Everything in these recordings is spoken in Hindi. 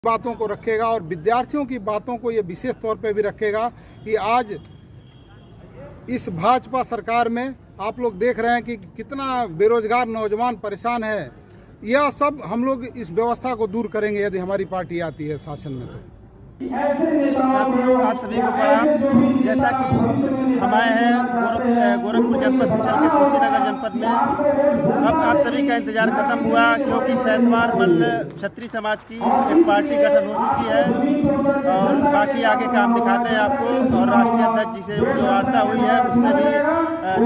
बातों को रखेगा और विद्यार्थियों की बातों को ये विशेष तौर पे भी रखेगा कि आज इस भाजपा सरकार में आप लोग देख रहे हैं कि कितना बेरोजगार नौजवान परेशान है। यह सब हम लोग इस व्यवस्था को दूर करेंगे यदि हमारी पार्टी आती है शासन में। तो साथियों, आप सभी को प्रणाम। जैसा कि हम आए हैं गोरखपुर जनपद से चल के कुशीनगर जनपद में। अब आप सभी का इंतजार खत्म हुआ क्योंकि शहतवार मल्ल क्षत्रिय समाज की एक पार्टी गठन हो चुकी है और बाकी आगे काम दिखाते हैं आपको। और राष्ट्रीय अध्यक्ष जी से जो वार्ता हुई है उसमें भी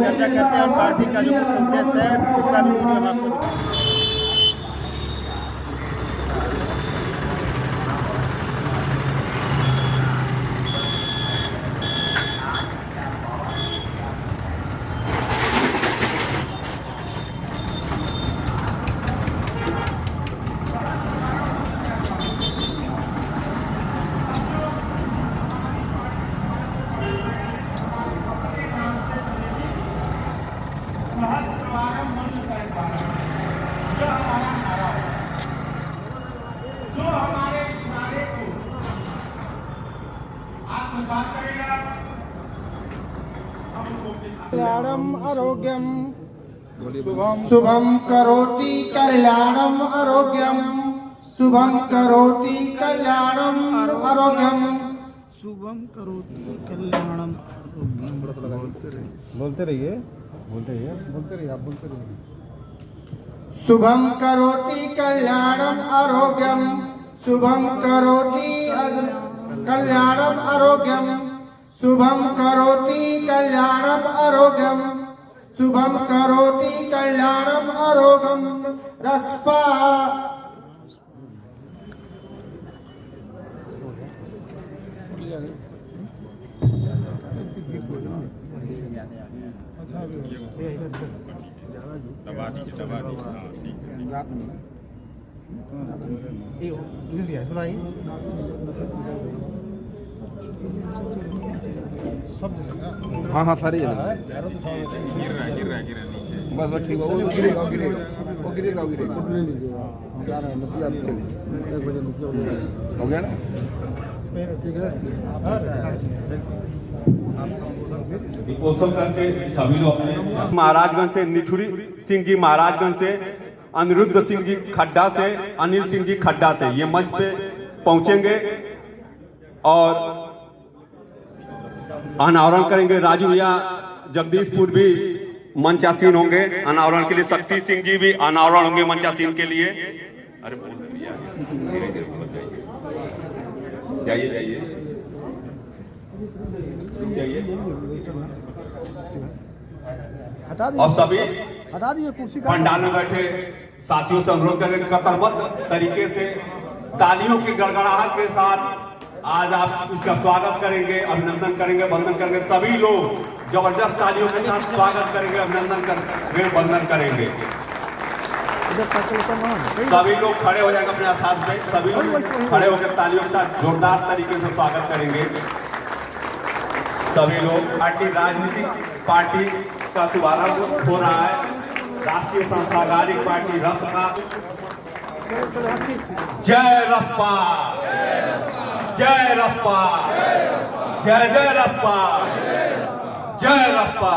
चर्चा करते हैं और पार्टी का जो मुख्य उद्देश्य है उसका भी वीडियो हम आपको दिखाते हैं। जो हमारे इस नारे को आत्मसात करेगा, हम उसको कल्याणम आरोग्यम शुभम करोति कल्याणम आरोग्यम शुभम करोति कल्याणम आरोग्यम शुभम करोति कल्याणम बोलते रहिए आप बोलते रहिए। शुभम करोति कल्याणम आरोग्यम शुभम करोति कल्याणम आरोग्यम शुभम करोति कल्याणम आरोग्यम शुभम करोति कल्याणम आरोग्यम रस्पा हाँ हाँ सारी जगह गिर रहा है बस ठीक है। वो गिरेगा हो गया ना। दीपोत्सव करके सभी लोग अपने महाराजगंज से निठुरी सिंह जी महाराजगंज से, अनिरुद्ध सिंह जी खड्डा से, अनिल सिंह जी खड्डा से ये मंच पे पहुंचेंगे और अनावरण करेंगे। राजू भैया जगदीशपुर भी मंचासीन होंगे अनावरण के लिए। शक्ति सिंह जी भी अनावरण होंगे मंचासीन के लिए। अरे बोल भैया धीरे धीरे बोल जाइए और सभी हटा दीजिए कुर्सी का। पंडाल में बैठे साथियों से अनुरोध करेंगे कतरबद्ध तरीके से तालियों की गड़गड़ाहट के साथ आज आप इसका स्वागत करेंगे, अभिनंदन करेंगे, वंदन करेंगे। सभी लोग जबरदस्त तालियों के साथ स्वागत करेंगे, अभिनंदन करेंगे, वंदन करेंगे। सभी लोग खड़े हो जाएंगे अपने स्थान पे। सभी लोग खड़े होकर तालियों के साथ जोरदार तरीके से स्वागत करेंगे। सभी लोग राजनीतिक पार्टी का शुभारंभ हो रहा है। राष्ट्रीय संस्थागारिक पार्टी रसपा। जय रसपा, जय रसपा, जय जय रसपा, जय रसपा।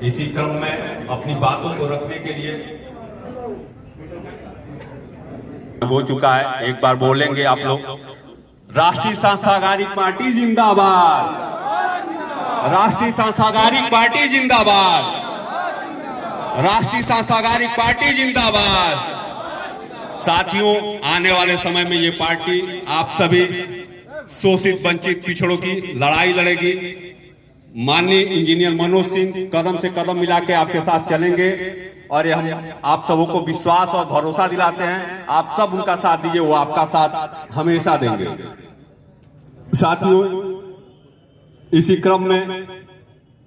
इसी क्रम में अपनी बातों को रखने के लिए हो चुका है। एक बार बोलेंगे आप लोग, राष्ट्रीय संस्थागारिक पार्टी जिंदाबाद, राष्ट्रीय संस्थागारिक पार्टी जिंदाबाद, राष्ट्रीय संस्थागारिक पार्टी जिंदाबाद। साथियों, आने वाले समय में ये पार्टी आप सभी शोषित वंचित पिछड़ों की लड़ाई लड़ेगी। माननीय इंजीनियर मनोज सिंह कदम से कदम मिला के आपके साथ चलेंगे और ये हम आप सबों को विश्वास और भरोसा दिलाते हैं। आप सब उनका साथ दीजिए, वो आपका साथ हमेशा देंगे। साथियों, इसी क्रम में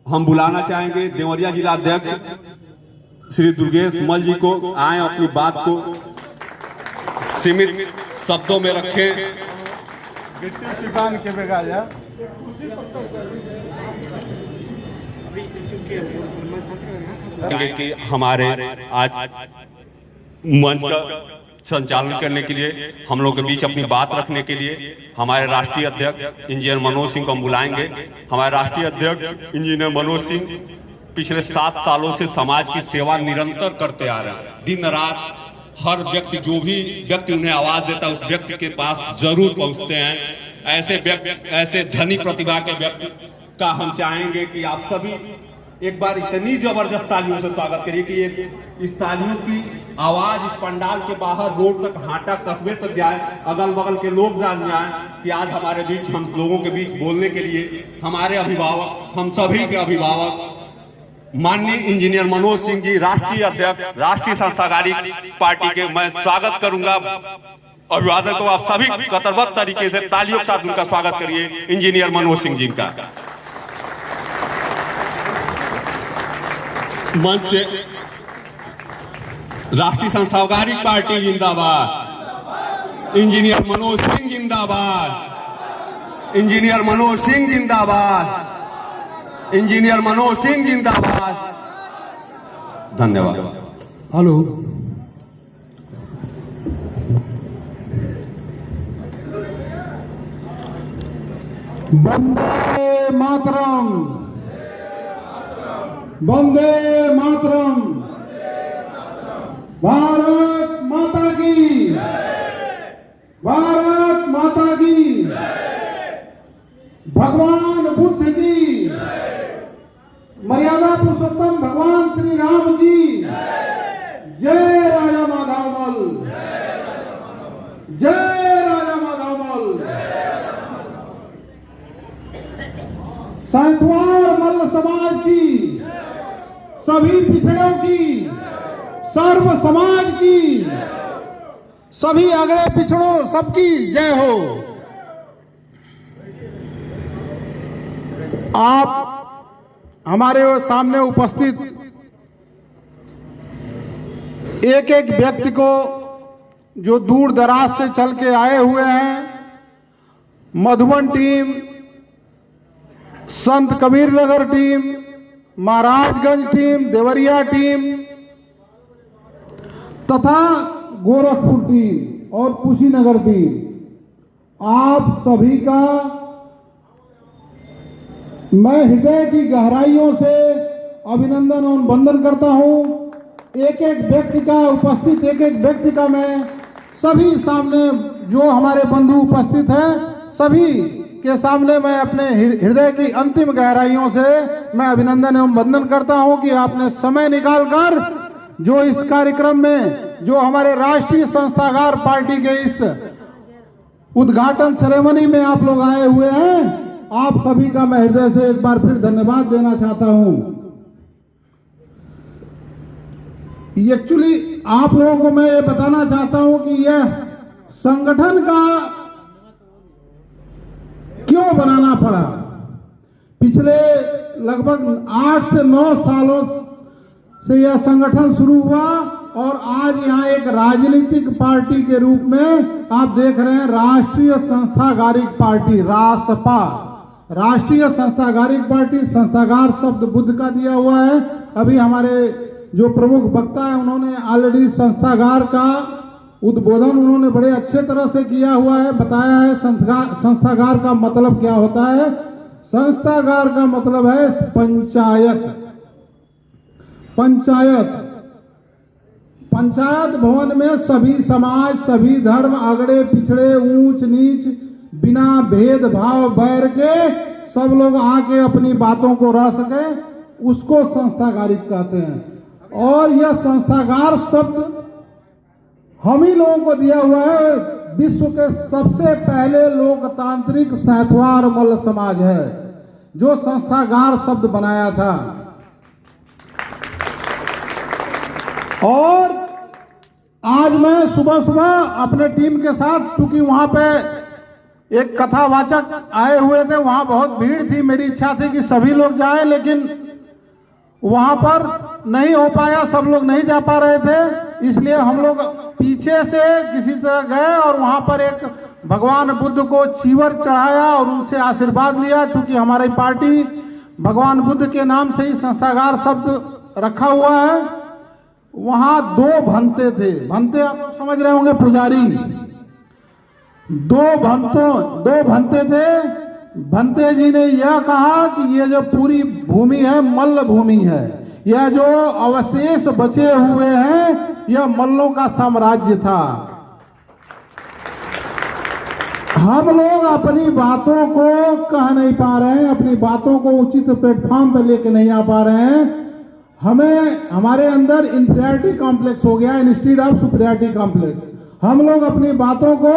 हम बुलाना चाहेंगे देवरिया जिला अध्यक्ष श्री दुर्गेश मल जी को आए अपनी बात को सीमित शब्दों में रखें। किसान के बेगाया कि हमारे आज मंच का संचालन करने के लिए, हम लोग के बीच अपनी बात रखने के लिए हमारे राष्ट्रीय अध्यक्ष इंजीनियर मनोज सिंह को हम बुलाएंगे। हमारे राष्ट्रीय अध्यक्ष इंजीनियर मनोज सिंह पिछले 7 सालों से समाज की सेवा निरंतर करते आ रहे हैं। दिन रात हर व्यक्ति, जो भी व्यक्ति उन्हें आवाज देता है, उस व्यक्ति के पास जरूर पहुंचते हैं। ऐसे व्यक्ति, ऐसे धनी प्रतिभा के व्यक्ति का हम चाहेंगे कि आप सभी एक बार इतनी जबरदस्त तालियों से स्वागत करिए कि इस तालियों की आवाज इस पंडाल के बाहर रोड तक, हाटा कस्बे तक जाए, अगल बगल के लोग जान जाएं कि आज हमारे बीच, हम लोगों के बीच बोलने के लिए हमारे अभिभावक, हम सभी के अभिभावक माननीय इंजीनियर मनोज सिंह जी, राष्ट्रीय अध्यक्ष राष्ट्रीय संस्थागारिक पार्टी के, मैं स्वागत करूंगा। अभिवादन को आप सभी कतरबद्ध तरीके से तालियों के साथ उनका स्वागत करिए, इंजीनियर मनोज सिंह जी का। मंच से राष्ट्रीय संस्थागारिक पार्टी जिंदाबाद, इंजीनियर मनोज सिंह जिंदाबाद, इंजीनियर मनोज सिंह जिंदाबाद, इंजीनियर मनोज सिंह जिंदाबाद। धन्यवाद। हेलो, वंदे मातरम, वंदे मातरम, भारत माता की, भारत माता की, भगवान बुद्ध की, मर्यादा पुरुषोत्तम भगवान श्री राम की, जय राजा माधवमल, जय राजा माधवमल। सैंतवार मल्ल समाज की, सभी पिछड़ों की, सर्व समाज की, सभी अगड़े पिछड़ों सबकी जय हो। आप हमारे सामने उपस्थित एक एक व्यक्ति को, जो दूर दराज से चल के आए हुए हैं, Madhuban team, Sant Kabir Nagar team, Maharajganj team, Deoria team तथा गोरखपुर टीम और कुशीनगर टीम, आप सभी का मैं हृदय की गहराइयों से अभिनंदन और वंदन करता हूं। एक एक व्यक्ति का, उपस्थित एक एक व्यक्ति का मैं सभी सामने, जो हमारे बंधु उपस्थित हैं, सभी के सामने मैं अपने हृदय की अंतिम गहराइयों से मैं अभिनंदन एवं वंदन करता हूं कि आपने समय निकालकर जो इस कार्यक्रम में, जो हमारे राष्ट्रीय संस्थागार पार्टी के इस उद्घाटन सेरेमनी में आप लोग आए हुए हैं, आप सभी का मैं हृदय से एक बार फिर धन्यवाद देना चाहता हूं। एक्चुअली आप लोगों को मैं ये बताना चाहता हूं कि यह संगठन का क्यों बनाना पड़ा। पिछले लगभग 8 से 9 सालों से यह संगठन शुरू हुआ और आज यहाँ एक राजनीतिक पार्टी के रूप में आप देख रहे हैं, राष्ट्रीय संस्थागारिक पार्टी, रासपा, राष्ट्रीय संस्थागारिक पार्टी। संस्थागार शब्द बुद्ध का दिया हुआ है। अभी हमारे जो प्रमुख वक्ता है, उन्होंने ऑलरेडी संस्थागार का उद्बोधन उन्होंने बड़े अच्छे तरह से किया हुआ है, बताया है संस्थागार का मतलब क्या होता है। संस्थागार का मतलब है पंचायत। पंचायत पंचायत भवन में सभी समाज, सभी धर्म, अगड़े पिछड़े, ऊंच नीच, बिना भेदभाव बैर के सब लोग आके अपनी बातों को रह सके, उसको संस्थागारिक कहते हैं। और यह संस्थागार शब्द हम ही लोगों को दिया हुआ है। विश्व के सबसे पहले लोकतांत्रिक सैंतवार मल्ल समाज है जो संस्थागार शब्द बनाया था। और आज मैं सुबह सुबह अपने टीम के साथ, चूंकि वहां पे एक कथावाचक आए हुए थे, वहां बहुत भीड़ थी, मेरी इच्छा थी कि सभी लोग जाएं, लेकिन वहां पर नहीं हो पाया, सब लोग नहीं जा पा रहे थे, इसलिए हम लोग पीछे से किसी तरह गए और वहां पर एक भगवान बुद्ध को चीवर चढ़ाया और उनसे आशीर्वाद लिया। चूंकि हमारी पार्टी भगवान बुद्ध के नाम से ही संस्थागार शब्द रखा हुआ है। वहां 2 भंते थे, भंते आप लोग समझ रहे होंगे, पुजारी। 2 भंते थे। भंते जी ने यह कहा कि ये जो पूरी भूमि है मल्ल भूमि है, यह जो अवशेष बचे हुए हैं यह मल्लों का साम्राज्य था। हम लोग अपनी बातों को कह नहीं पा रहे हैं, अपनी बातों को उचित प्लेटफॉर्म पर लेके नहीं आ पा रहे हैं। हमें हमारे अंदर इंफीरियरिटी कॉम्प्लेक्स हो गया, इंस्टीड ऑफ सुपीरियरिटी कॉम्प्लेक्स। हम लोग अपनी बातों को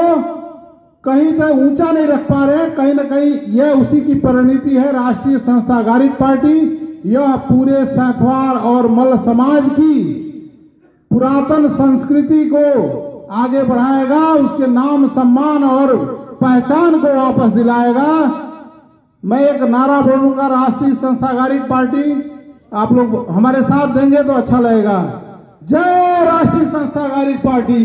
कहीं तक ऊंचा नहीं रख पा रहे हैं। कहीं ना कहीं यह उसी की परिणति है। राष्ट्रीय संस्थागारिक पार्टी यह पूरे सैंथवार और मल्ल समाज की पुरातन संस्कृति को आगे बढ़ाएगा, उसके नाम सम्मान और पहचान को वापस दिलाएगा। मैं एक नारा बोलूंगा, राष्ट्रीय संस्थागारिक पार्टी, आप लोग हमारे साथ देंगे तो अच्छा लगेगा। जय राष्ट्रीय संस्थागारिक पार्टी,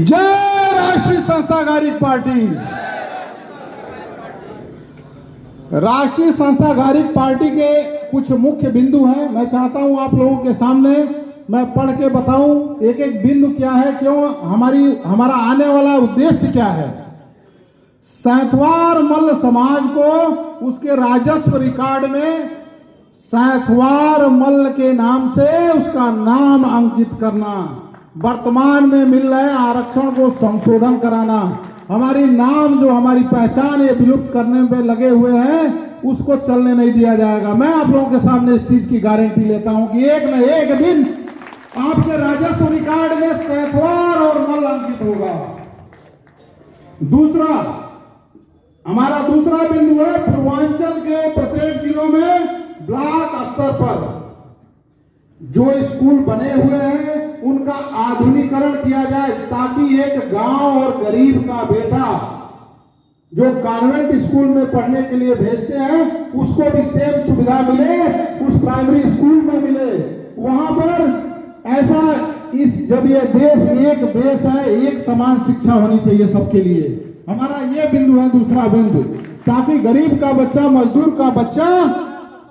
जय राष्ट्रीय संस्थागारिक पार्टी। राष्ट्रीय संस्थागारिक पार्टी के कुछ मुख्य बिंदु हैं, मैं चाहता हूं आप लोगों के सामने मैं पढ़ के बताऊं एक एक बिंदु क्या है, क्यों हमारा आने वाला उद्देश्य क्या है। सैंथवार मल्ल समाज को उसके राजस्व रिकॉर्ड में सैंथवार मल्ल के नाम से उसका नाम अंकित करना, वर्तमान में मिल रहे आरक्षण को संशोधन कराना, हमारी नाम जो हमारी पहचान ये विलुप्त करने में लगे हुए हैं उसको चलने नहीं दिया जाएगा। मैं आप लोगों के सामने इस चीज की गारंटी लेता हूं कि एक न एक दिन आपके राजस्व रिकॉर्ड में सैंथवार और मल्ल अंकित होगा। दूसरा, हमारा दूसरा बिंदु है पूर्वांचल के प्रत्येक जिलों में ब्लॉक स्तर पर जो स्कूल बने हुए हैं उनका आधुनिकीकरण किया जाए, ताकि एक गांव और गरीब का बेटा जो कॉन्वेंट स्कूल में पढ़ने के लिए भेजते हैं उसको भी सेम सुविधा मिले, उस प्राइमरी स्कूल में मिले। वहां पर ऐसा जब ये देश एक देश है, एक समान शिक्षा होनी चाहिए सबके लिए। हमारा ये बिंदु है दूसरा बिंदु, ताकि गरीब का बच्चा, मजदूर का बच्चा,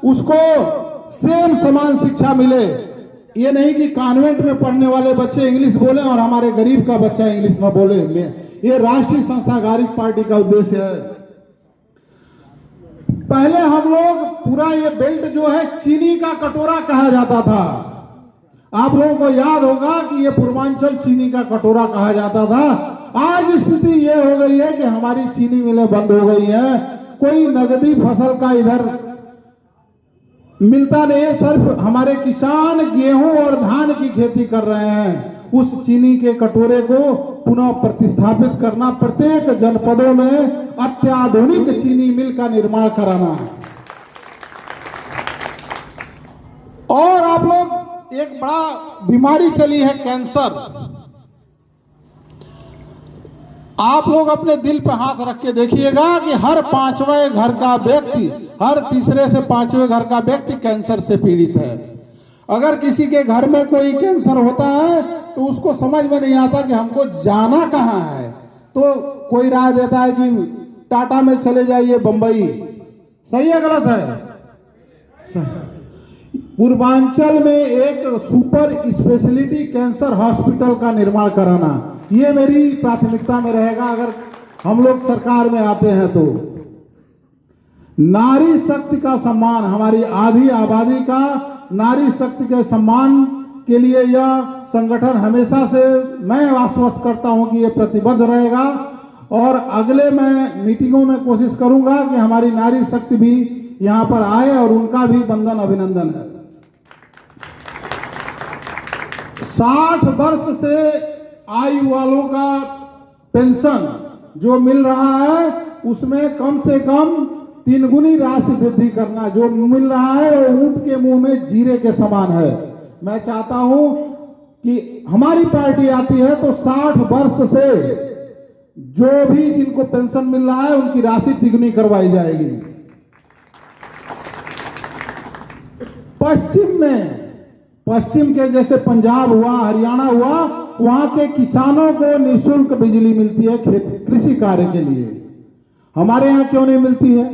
उसको सेम समान शिक्षा मिले। ये नहीं कि कॉन्वेंट में पढ़ने वाले बच्चे इंग्लिश बोले और हमारे गरीब का बच्चा इंग्लिश न बोले। ये राष्ट्रीय संस्थागारिक पार्टी का उद्देश्य है। पहले हम लोग पूरा ये बेल्ट जो है चीनी का कटोरा कहा जाता था। आप लोगों को याद होगा कि ये पूर्वांचल चीनी का कटोरा कहा जाता था। आज स्थिति ये हो गई है कि हमारी चीनी मिलें बंद हो गई है, कोई नगदी फसल का इधर मिलता नहीं है। सिर्फ हमारे किसान गेहूं और धान की खेती कर रहे हैं। उस चीनी के कटोरे को पुनः प्रतिस्थापित करना, प्रत्येक जनपदों में अत्याधुनिक चीनी मिल का निर्माण कराना। और आप लोग, एक बड़ा बीमारी चली है कैंसर। आप लोग अपने दिल पे हाथ रख के देखिएगा कि हर 5वें घर का व्यक्ति, हर तीसरे से 5वें घर का व्यक्ति कैंसर से पीड़ित है। अगर किसी के घर में कोई कैंसर होता है तो उसको समझ में नहीं आता कि हमको जाना कहाँ है, तो कोई राय देता है कि टाटा में चले जाइए, बंबई। सही है गलत है? पूर्वांचल में एक सुपर स्पेशलिटी कैंसर हॉस्पिटल का निर्माण कराना, ये मेरी प्राथमिकता में रहेगा अगर हम लोग सरकार में आते हैं तो। नारी शक्ति का सम्मान, हमारी आधी आबादी का नारी शक्ति के सम्मान के लिए यह संगठन हमेशा से, मैं आश्वस्त करता हूं कि यह प्रतिबद्ध रहेगा। और अगले मैं मीटिंगों में कोशिश करूंगा कि हमारी नारी शक्ति भी यहां पर आए और उनका भी वंदन अभिनंदन है। 60 वर्ष से आयु वालों का पेंशन जो मिल रहा है उसमें कम से कम 3 गुनी राशि वृद्धि करना। जो मिल रहा है वो ऊंट के मुंह में जीरे के समान है। मैं चाहता हूं कि हमारी पार्टी आती है तो 60 वर्ष से जो भी जिनको पेंशन मिल रहा है उनकी राशि 3 गुनी करवाई जाएगी। पश्चिम के जैसे पंजाब हुआ, हरियाणा हुआ, वहां के किसानों को निःशुल्क बिजली मिलती है कृषि कार्य के लिए। हमारे यहाँ क्यों नहीं मिलती है?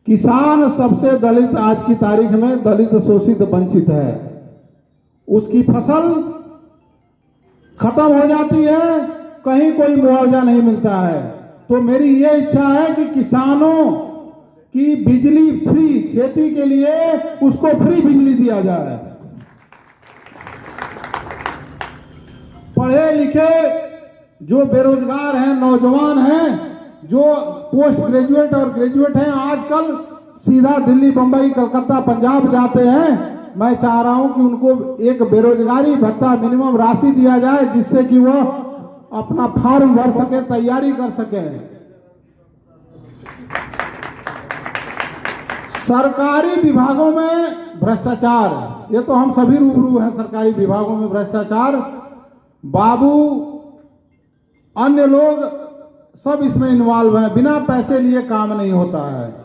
किसान सबसे दलित, आज की तारीख में दलित, शोषित, वंचित है। उसकी फसल खत्म हो जाती है, कहीं कोई मुआवजा नहीं मिलता है। तो मेरी ये इच्छा है कि किसानों की बिजली फ्री, खेती के लिए उसको फ्री बिजली दिया जाए। पढ़े लिखे जो बेरोजगार हैं, नौजवान हैं, जो पोस्ट ग्रेजुएट और ग्रेजुएट हैं, आजकल सीधा दिल्ली, बंबई, कलकत्ता, पंजाब जाते हैं। मैं चाह रहा हूं कि उनको एक बेरोजगारी भत्ता मिनिमम राशि दिया जाए, जिससे कि वो अपना फॉर्म भर सके, तैयारी कर सके। सरकारी विभागों में भ्रष्टाचार, ये तो हम सभी रूबरू हैं। सरकारी विभागों में भ्रष्टाचार, बाबू, अन्य लोग सब इसमें इन्वॉल्व हैं। बिना पैसे लिए काम नहीं होता है।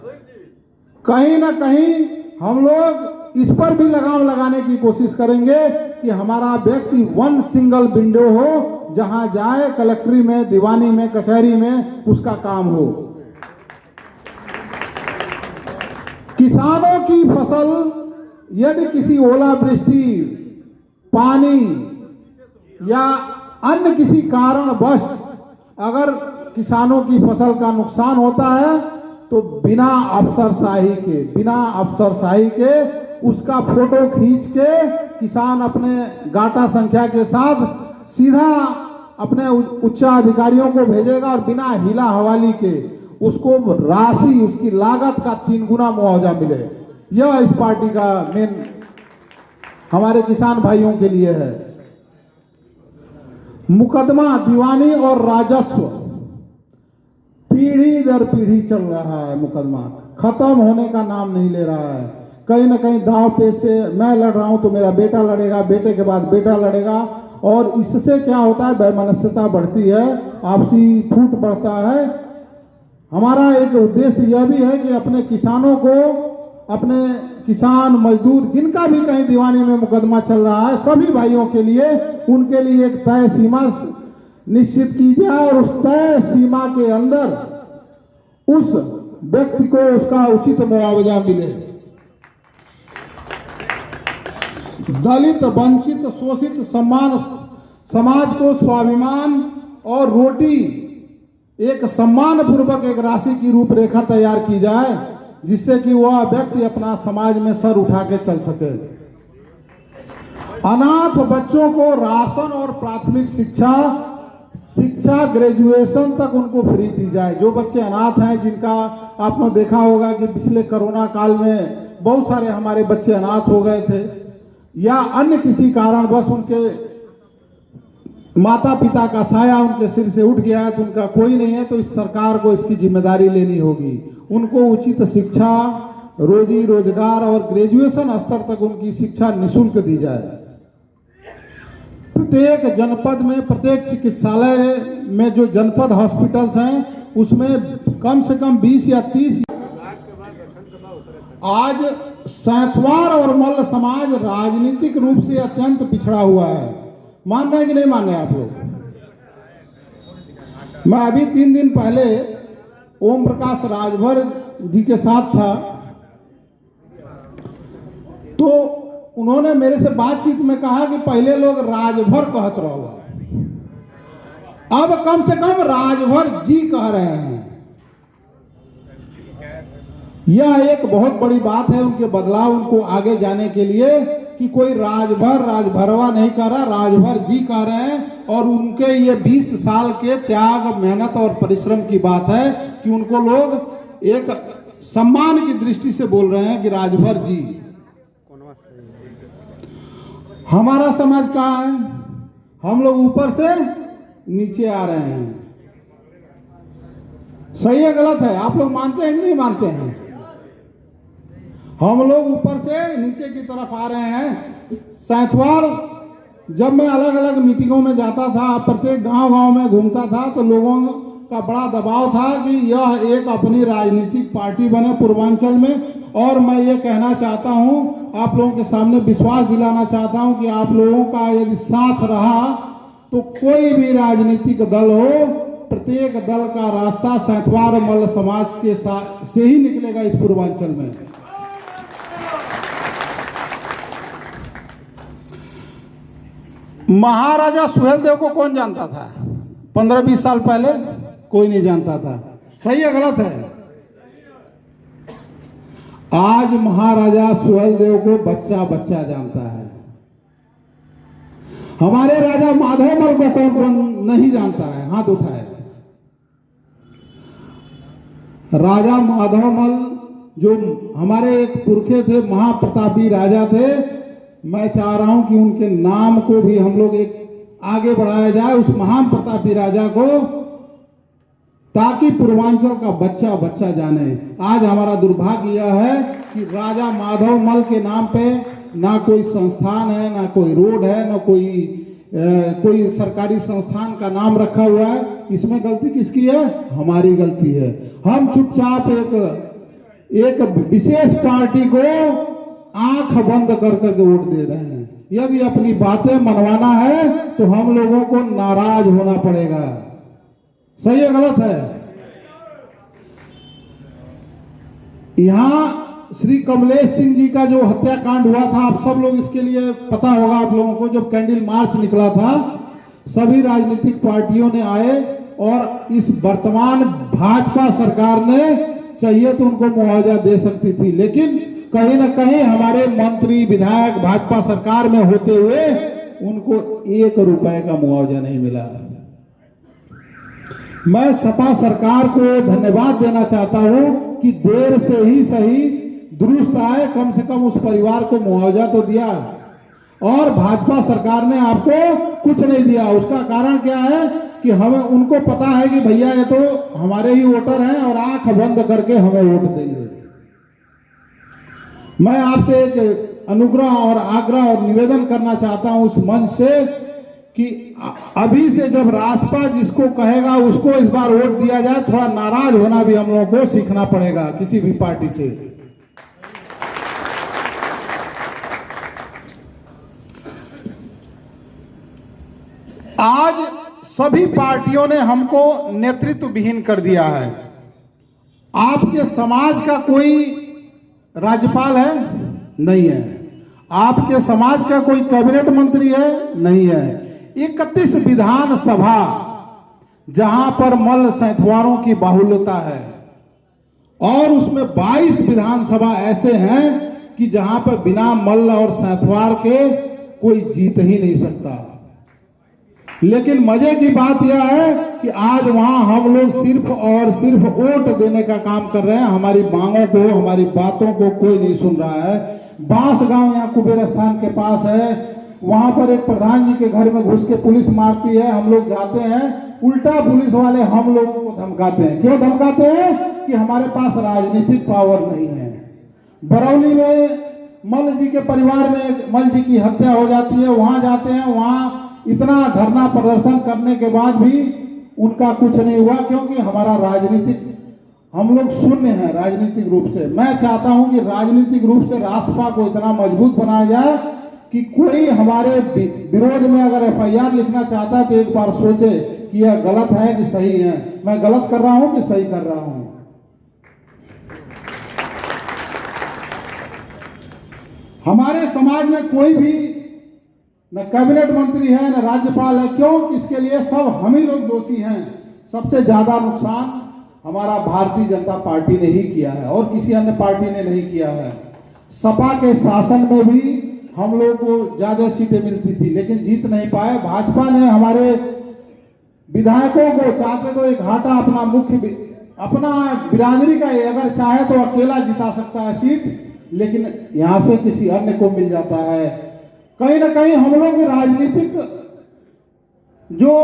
कहीं ना कहीं हम लोग इस पर भी लगाम लगाने की कोशिश करेंगे कि हमारा व्यक्ति वन सिंगल विंडो हो, जहां जाए कलेक्ट्री में, दीवानी में, कचहरी में उसका काम हो। किसानों की फसल यदि किसी ओलावृष्टि, पानी या अन्य किसी कारणवश अगर किसानों की फसल का नुकसान होता है, तो बिना अफसरशाही के उसका फोटो खींच के किसान अपने गाटा संख्या के साथ सीधा अपने उच्च अधिकारियों को भेजेगा और बिना हिला हवाली के उसको राशि, उसकी लागत का 3 गुना मुआवजा मिले। यह इस पार्टी का मेन हमारे किसान भाइयों के लिए है। मुकदमा, दीवानी और राजस्व पीढ़ी दर पीढ़ी चल रहा है। मुकदमा खत्म होने का नाम नहीं ले रहा है। कहीं ना कहीं दांव पे से मैं लड़ रहा हूं तो मेरा बेटा लड़ेगा, बेटे के बाद बेटा लड़ेगा, और इससे क्या होता है, वैमनस्यता बढ़ती है, आपसी फूट बढ़ता है। हमारा एक उद्देश्य यह भी है कि अपने किसानों को, अपने किसान मजदूर जिनका भी कहीं दीवानी में मुकदमा चल रहा है, सभी भाइयों के लिए, उनके लिए एक तय सीमा निश्चित की जाए और उस तय सीमा के अंदर उस व्यक्ति को उसका उचित मुआवजा मिले। दलित, वंचित, शोषित समाज को स्वाभिमान और रोटी, एक सम्मान पूर्वक एक राशि की रूपरेखा तैयार की जाए, जिससे कि वह व्यक्ति अपना समाज में सर उठा के चल सके। अनाथ बच्चों को राशन और प्राथमिक शिक्षा ग्रेजुएशन तक उनको फ्री दी जाए। जो बच्चे अनाथ हैं, जिनका आपने देखा होगा कि पिछले कोरोना काल में बहुत सारे हमारे बच्चे अनाथ हो गए थे, या अन्य किसी कारणवश उनके माता पिता का साया उनके सिर से उठ गया है, तो उनका कोई नहीं है, तो इस सरकार को इसकी जिम्मेदारी लेनी होगी। उनको उचित शिक्षा, रोजी रोजगार और ग्रेजुएशन स्तर तक उनकी शिक्षा निःशुल्क दी जाए। प्रत्येक जनपद में, प्रत्येक चिकित्सालय में जो जनपद हॉस्पिटल्स हैं, उसमें कम से कम 20 या 30। आज सैंथवार और मल्ल समाज राजनीतिक रूप से अत्यंत पिछड़ा हुआ है। मान रहे हैं कि नहीं मान रहे आप लोग? मैं अभी 3 दिन पहले ओम प्रकाश राजभर जी के साथ था, तो उन्होंने मेरे से बातचीत में कहा कि पहले लोग राजभर कहत रहो, अब कम से कम राजभर जी कह रहे हैं। यह एक बहुत बड़ी बात है उनके बदलाव, उनको आगे जाने के लिए, कि कोई राजभर, राजभरवा नहीं कह रहा, राजभर जी कह रहे हैं। और उनके ये 20 साल के त्याग, मेहनत और परिश्रम की बात है कि उनको लोग एक सम्मान की दृष्टि से बोल रहे हैं कि राजभर जी। हमारा समाज कहाँ है? हम लोग ऊपर से नीचे आ रहे हैं। सही है गलत है? आप लोग मानते हैं कि नहीं मानते हैं? हम लोग ऊपर से नीचे की तरफ आ रहे हैं। सैंथवार, जब मैं अलग अलग मीटिंगों में जाता था, प्रत्येक गांव में घूमता था, तो लोगों का बड़ा दबाव था कि यह एक अपनी राजनीतिक पार्टी बने पूर्वांचल में। और मैं ये कहना चाहता हूं, आप लोगों के सामने विश्वास दिलाना चाहता हूं कि आप लोगों का यदि साथ रहा तो कोई भी राजनीतिक दल हो, प्रत्येक दल का रास्ता सैंथवार मल्ल समाज के साथ से ही निकलेगा इस पूर्वांचल में। महाराजा सुहेलदेव को कौन जानता था? 15-20 साल पहले कोई नहीं जानता था। सही है गलत है? आज महाराजा सुहेलदेव को बच्चा बच्चा जानता है। हमारे राजा माधवमल को कौन कौन नहीं जानता है? हाथ उठाए। राजा माधवमल जो हमारे एक पुरखे थे, महाप्रतापी राजा थे, मैं चाह रहा हूं कि उनके नाम को भी हम लोग एक आगे बढ़ाया जाए, उस महान प्रतापी राजा को, ताकि पूर्वांचल का बच्चा बच्चा जाने। आज हमारा दुर्भाग्य यह है कि राजा माधवमल के नाम पे ना कोई संस्थान है, ना कोई रोड है, ना कोई सरकारी संस्थान का नाम रखा हुआ है। इसमें गलती किसकी है? हमारी गलती है। हम चुपचाप एक विशेष पार्टी को आंख बंद कर करके वोट दे रहे हैं। यदि अपनी बातें मनवाना है तो हम लोगों को नाराज होना पड़ेगा। सही है गलत है? यहां श्री कमलेश सिंह जी का जो हत्याकांड हुआ था, आप सब लोग इसके लिए पता होगा आप लोगों को, जब कैंडल मार्च निकला था, सभी राजनीतिक पार्टियों ने आए और इस वर्तमान भाजपा सरकार ने चाहिए तो उनको मुआवजा दे सकती थी, लेकिन कहीं ना कहीं हमारे मंत्री विधायक भाजपा सरकार में होते हुए उनको 1 रुपए का मुआवजा नहीं मिला। मैं सपा सरकार को धन्यवाद देना चाहता हूं कि देर से ही सही दुरुस्त आए, कम से कम उस परिवार को मुआवजा तो दिया। और भाजपा सरकार ने आपको कुछ नहीं दिया। उसका कारण क्या है कि हमें उनको पता है कि भैया ये तो हमारे ही वोटर हैं और आंख बंद करके हमें वोट देंगे। मैं आपसे एक अनुग्रह और आग्रह और निवेदन करना चाहता हूं उस मंच से कि अभी से जब रासपा जिसको कहेगा उसको इस बार वोट दिया जाए। थोड़ा नाराज होना भी हम लोगों को सीखना पड़ेगा किसी भी पार्टी से। आज सभी पार्टियों ने हमको नेतृत्व विहीन कर दिया है। आपके समाज का कोई राज्यपाल है? नहीं है। आपके समाज का कोई कैबिनेट मंत्री है? नहीं है। 31 विधानसभा जहां पर मल्ल सैंथवारों की बाहुल्यता है और उसमें 22 विधानसभा ऐसे हैं कि जहां पर बिना मल्ल और सैंथवार के कोई जीत ही नहीं सकता। लेकिन मजे की बात यह है कि आज वहां हम लोग सिर्फ और सिर्फ वोट देने का काम कर रहे हैं। हमारी मांगों को, हमारी बातों को कोई नहीं सुन रहा है। बांस गांव यहाँ कुबेर स्थान के पास है, वहां पर एक प्रधान जी के घर में घुस के पुलिस मारती है। हम लोग जाते हैं, उल्टा पुलिस वाले हम लोगों को धमकाते हैं। क्यों धमकाते हैं? कि हमारे पास राजनीतिक पावर नहीं है। बरौली में मल्ल जी के परिवार में मल्ल जी की हत्या हो जाती है, वहां जाते हैं, वहां इतना धरना प्रदर्शन करने के बाद भी उनका कुछ नहीं हुआ, क्योंकि हमारा राजनीतिक, हम लोग शून्य हैं राजनीतिक रूप से। मैं चाहता हूं कि राजनीतिक रूप से रासपा को इतना मजबूत बनाया जाए कि कोई हमारे विरोध में अगर FIR लिखना चाहता है तो एक बार सोचे कि यह गलत है कि सही है, मैं गलत कर रहा हूं कि सही कर रहा हूं। हमारे समाज में कोई भी न कैबिनेट मंत्री है न राज्यपाल है। क्यों? इसके लिए सब हम ही लोग दोषी हैं। सबसे ज्यादा नुकसान हमारा भारतीय जनता पार्टी ने ही किया है और किसी अन्य पार्टी ने नहीं किया है। सपा के शासन में भी हम लोगों को ज्यादा सीटें मिलती थी लेकिन जीत नहीं पाए। भाजपा ने हमारे विधायकों को चाहते तो एक घाटा अपना मुख्य अपना बिरादरी का अगर चाहे तो अकेला जिता सकता है सीट, लेकिन यहां से किसी अन्य को मिल जाता है। कहीं ना कहीं हम लोग के राजनीतिक जो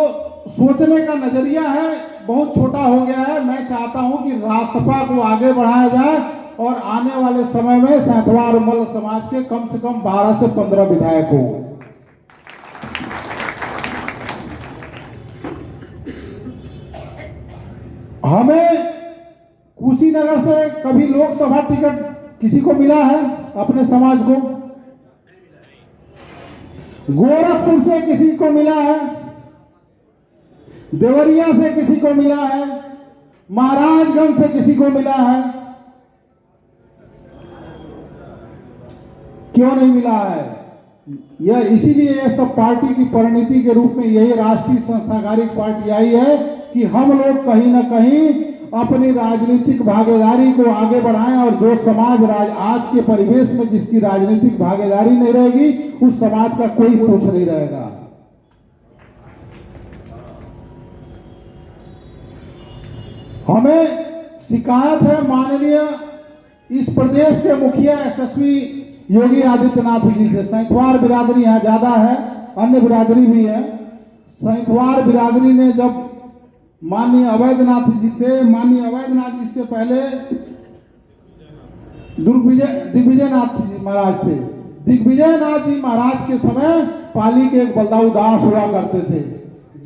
सोचने का नजरिया है बहुत छोटा हो गया है। मैं चाहता हूं कि रासपा को आगे बढ़ाया जाए और आने वाले समय में सैंथवार मल्ल समाज के कम से कम 12 से 15 विधायक हों। हमें कुशीनगर से कभी लोकसभा टिकट किसी को मिला है? अपने समाज को? गोरखपुर से किसी को मिला है? देवरिया से किसी को मिला है? महाराजगंज से किसी को मिला है? क्यों नहीं मिला है? यह इसीलिए यह सब पार्टी की परिणति के रूप में यही राष्ट्रीय संस्थाकारिक पार्टी आई है कि हम लोग कहीं ना कहीं अपनी राजनीतिक भागीदारी को आगे बढ़ाएं और जो समाज आज के परिवेश में जिसकी राजनीतिक भागीदारी नहीं रहेगी उस समाज का कोई पूछ नहीं रहेगा। हमें शिकायत है माननीय इस प्रदेश के मुखिया यशस्वी योगी आदित्यनाथ जी से। सैंथवार बिरादरी यहाँ ज्यादा है, अन्य बिरादरी भी है। सैंथवार बिरादरी ने जब माननीय अवैधनाथ जी थे, माननीय अवैधनाथ जी से पहले दिग्विजय नाथ जी महाराज थे। दिग्विजय नाथ जी महाराज के समय पाली के एक बलदाऊ दास हुआ करते थे,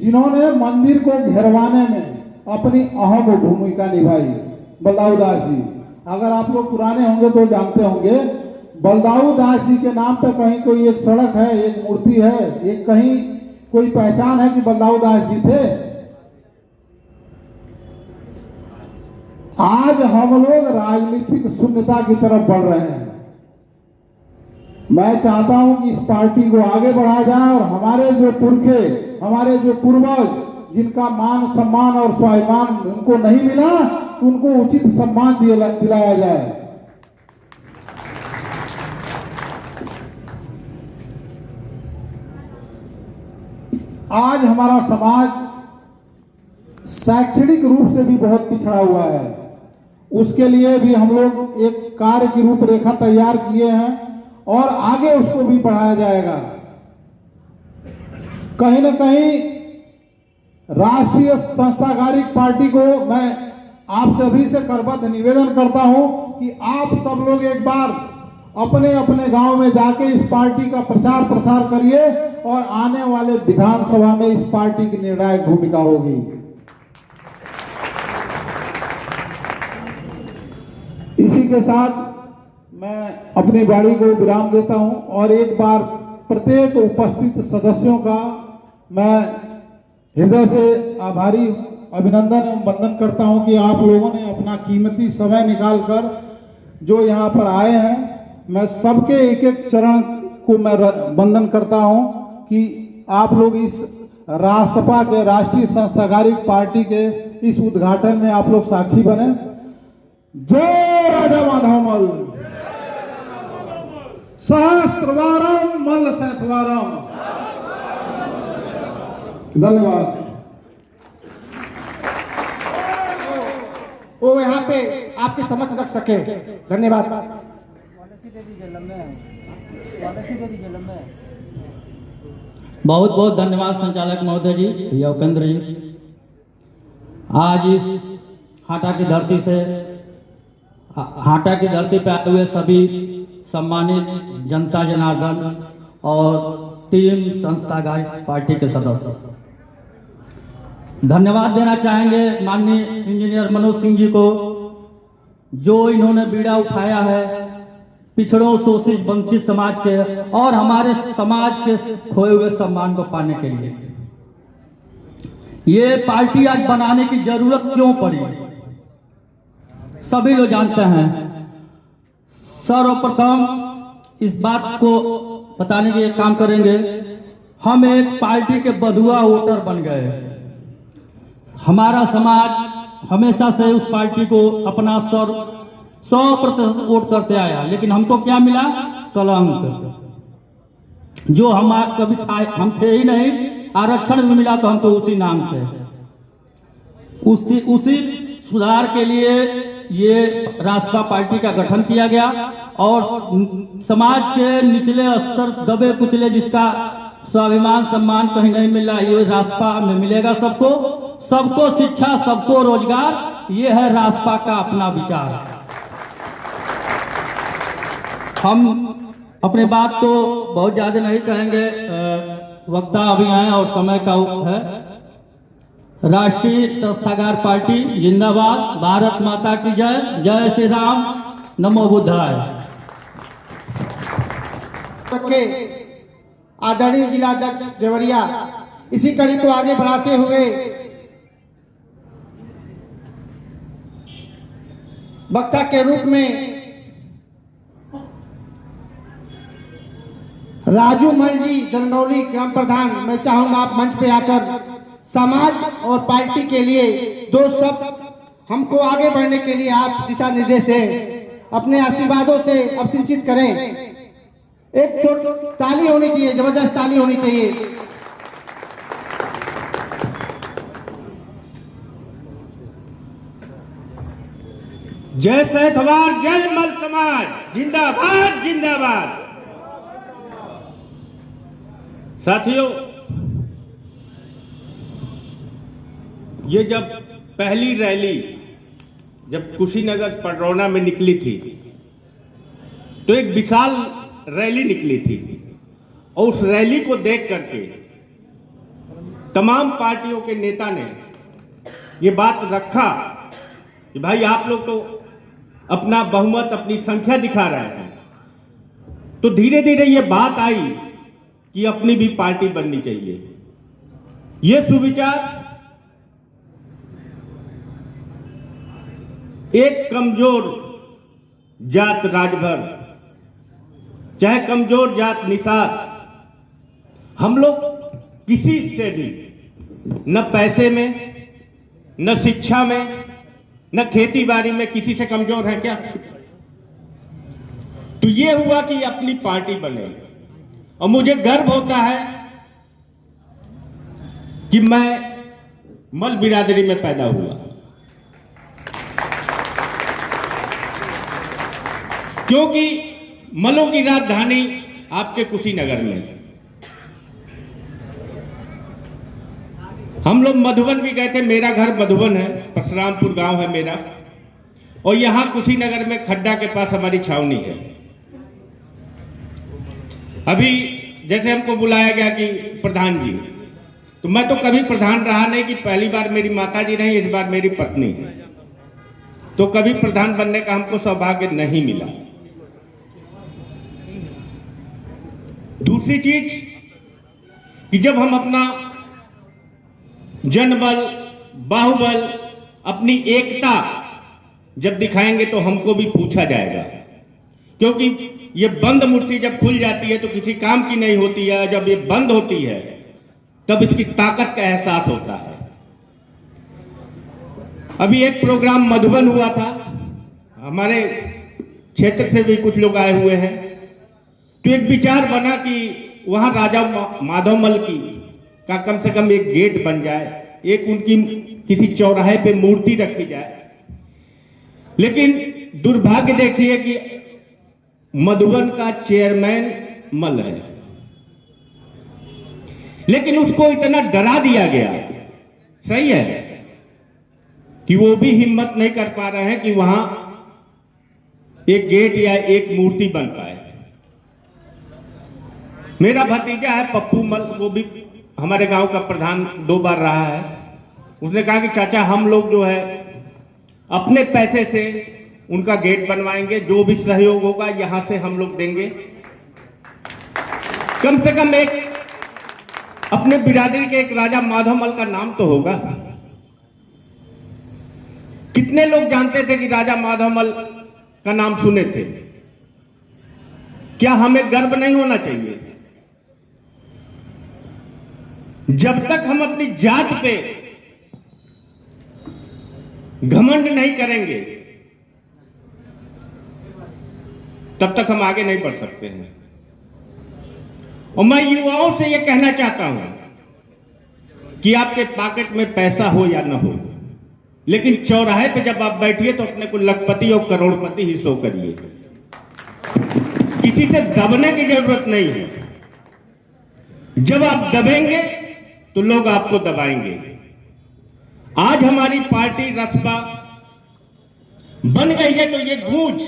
जिन्होंने मंदिर को घेरवाने में अपनी अहम भूमिका निभाई। बलदाऊ दास जी, अगर आप लोग पुराने होंगे तो जानते होंगे, बलदाऊ दास जी के नाम पे कहीं कोई एक सड़क है, एक मूर्ति है, एक कहीं कोई पहचान है कि बलदाऊ दास जी थे? आज हम लोग राजनीतिक शून्यता की तरफ बढ़ रहे हैं। मैं चाहता हूं कि इस पार्टी को आगे बढ़ाया जाए और हमारे जो पुरखे, हमारे जो पूर्वज जिनका मान सम्मान और स्वाभिमान उनको नहीं मिला, उनको उचित सम्मान दिलाया जाए। आज हमारा समाज शैक्षणिक रूप से भी बहुत पिछड़ा हुआ है। उसके लिए भी हम लोग एक कार्य की रूपरेखा तैयार किए हैं और आगे उसको भी बढ़ाया जाएगा। कहीं ना कहीं राष्ट्रीय संस्थाकारिक पार्टी को मैं आप सभी से करबद्ध निवेदन करता हूं कि आप सब लोग एक बार अपने अपने गांव में जाके इस पार्टी का प्रचार प्रसार करिए और आने वाले विधानसभा में इस पार्टी की निर्णायक भूमिका होगी। इसी के साथ मैं अपनी वाणी को विराम देता हूं और एक बार प्रत्येक उपस्थित सदस्यों का मैं हृदय से आभारी अभिनंदन एवं वंदन करता हूं कि आप लोगों ने अपना कीमती समय निकालकर जो यहाँ पर आए हैं। मैं सबके एक एक चरण को मैं वंदन करता हूं कि आप लोग इस रासपा के राष्ट्रीय संस्थाकारिक पार्टी के इस उद्घाटन में आप लोग साक्षी बने। जय राजा माधवमल, सहस्त्रवारम मल्ल सैथवारम। धन्यवाद। वो यहाँ पे आपके समक्ष रख सके। धन्यवाद। बहुत बहुत धन्यवाद संचालक महोदय जी, भैया उपेंद्र जी। आज इस हाटा की धरती से, हाटा की धरती पर आए हुए सभी सम्मानित जनता जनार्दन और टीम संस्थाकारिक पार्टी के सदस्य, धन्यवाद देना चाहेंगे माननीय इंजीनियर मनोज सिंह जी को, जो इन्होंने बीड़ा उठाया है पिछड़ों, शोषित, वंचित समाज के और हमारे समाज के खोए हुए सम्मान को पाने के लिए। ये पार्टी आज बनाने की जरूरत क्यों पड़ी, सभी लोग जानते हैं। सर्वप्रथम इस बात को बताने के काम करेंगे, हम एक पार्टी के बधुआ वोटर बन गए। हमारा समाज हमेशा से उस पार्टी को अपना 100% वोट करते आया, लेकिन हमको क्या मिला? कलंक। जो हमारे कभी हम थे ही नहीं, आरक्षण भी मिला तो हमको उसी नाम से। उसी सुधार के लिए ये रासपा पार्टी का गठन किया गया और समाज के निचले स्तर, दबे कुचले, जिसका स्वाभिमान सम्मान कहीं नहीं मिला, ये रासपा में मिलेगा सबको। सबको शिक्षा, सबको रोजगार, ये है रासपा का अपना विचार। हम अपने बात को बहुत ज्यादा नहीं कहेंगे, वक्ता अभी आए और समय का है। राष्ट्रीय संस्थाकार पार्टी जिंदाबाद, भारत माता की जय, जय श्री राम, नमो बुद्धाय। रखे आदरणीय जिलाध्यक्ष देवरिया, इसी कड़ी को आगे बढ़ाते हुए वक्ता के रूप में राजू मल जी जनगौली ग्राम प्रधान, मैं चाहूंगा आप मंच पे आकर समाज और पार्टी के लिए दो शब्द हमको आगे बढ़ने के लिए आप दिशा निर्देश दें, अपने आशीर्वादों से अभिसिंचित करें। एक ताली होनी चाहिए, जबरदस्त ताली होनी चाहिए। जय सैथवार, जय मल समाज, जिंदाबाद जिंदाबाद। साथियों, ये जब पहली रैली जब कुशीनगर पडरौना में निकली थी तो एक विशाल रैली निकली थी और उस रैली को देख करके तमाम पार्टियों के नेता ने ये बात रखा कि भाई आप लोग तो अपना बहुमत, अपनी संख्या दिखा रहे हैं, तो धीरे धीरे ये बात आई कि अपनी भी पार्टी बननी चाहिए। ये सुविचार एक कमजोर जात राजभर, चाहे कमजोर जात निषाद, हम लोग किसी से भी न पैसे में, न शिक्षा में, न खेती बाड़ी में किसी से कमजोर है क्या? तो ये हुआ कि अपनी पार्टी बने और मुझे गर्व होता है कि मैं मल बिरादरी में पैदा हुआ, क्योंकि मलों की राजधानी आपके कुशीनगर में। हम लोग मधुबन भी गए थे, मेरा घर मधुबन है, परशुरामपुर गांव है मेरा, और यहां कुशीनगर में खड्डा के पास हमारी छावनी है। अभी जैसे हमको बुलाया गया कि प्रधान जी, तो मैं तो कभी प्रधान रहा नहीं, कि पहली बार मेरी माता जी रही, इस बार मेरी पत्नी, तो कभी प्रधान बनने का हमको सौभाग्य नहीं मिला। दूसरी चीज कि जब हम अपना जनबल, बाहुबल, अपनी एकता जब दिखाएंगे तो हमको भी पूछा जाएगा, क्योंकि ये बंद मुट्ठी जब खुल जाती है तो किसी काम की नहीं होती है, जब ये बंद होती है तब इसकी ताकत का एहसास होता है। अभी एक प्रोग्राम मधुबन हुआ था, हमारे क्षेत्र से भी कुछ लोग आए हुए हैं, तो एक विचार बना कि वहां राजा माधवमल की का कम से कम एक गेट बन जाए, एक उनकी किसी चौराहे पे मूर्ति रखी जाए। लेकिन दुर्भाग्य देखिए कि मधुबन का चेयरमैन मल है, लेकिन उसको इतना डरा दिया गया, सही है, कि वो भी हिम्मत नहीं कर पा रहे हैं कि वहां एक गेट या एक मूर्ति बन पाए। मेरा भतीजा है पप्पू मल, वो भी हमारे गांव का प्रधान 2 बार रहा है। उसने कहा कि चाचा हम लोग जो है अपने पैसे से उनका गेट बनवाएंगे, जो भी सहयोग होगा यहां से हम लोग देंगे। कम से कम एक अपने बिरादरी के एक राजा माधवमल का नाम तो होगा। कितने लोग जानते थे कि राजा माधवमल का नाम सुने थे? क्या हमें गर्व नहीं होना चाहिए? जब तक हम अपनी जात पे घमंड नहीं करेंगे तब तक हम आगे नहीं बढ़ सकते हैं। और मैं युवाओं से यह कहना चाहता हूं कि आपके पॉकेट में पैसा हो या ना हो, लेकिन चौराहे पे जब आप बैठिए तो अपने को लखपति और करोड़पति ही शो करिए। किसी से दबने की जरूरत नहीं है। जब आप दबेंगे तो लोग आपको दबाएंगे। आज हमारी पार्टी रसपा बन गई है तो ये गूंज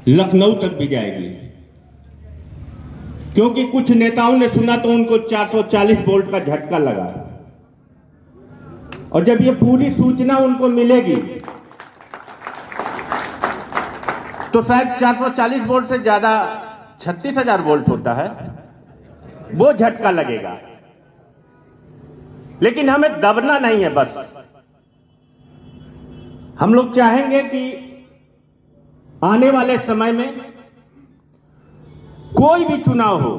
लखनऊ तक भी जाएगी, क्योंकि कुछ नेताओं ने सुना तो उनको 440 वोल्ट का झटका लगा, और जब ये पूरी सूचना उनको मिलेगी तो शायद 440 वोल्ट से ज्यादा 36,000 वोल्ट होता है वो झटका लगेगा, लेकिन हमें दबना नहीं है। बस हम लोग चाहेंगे कि आने वाले समय में कोई भी चुनाव हो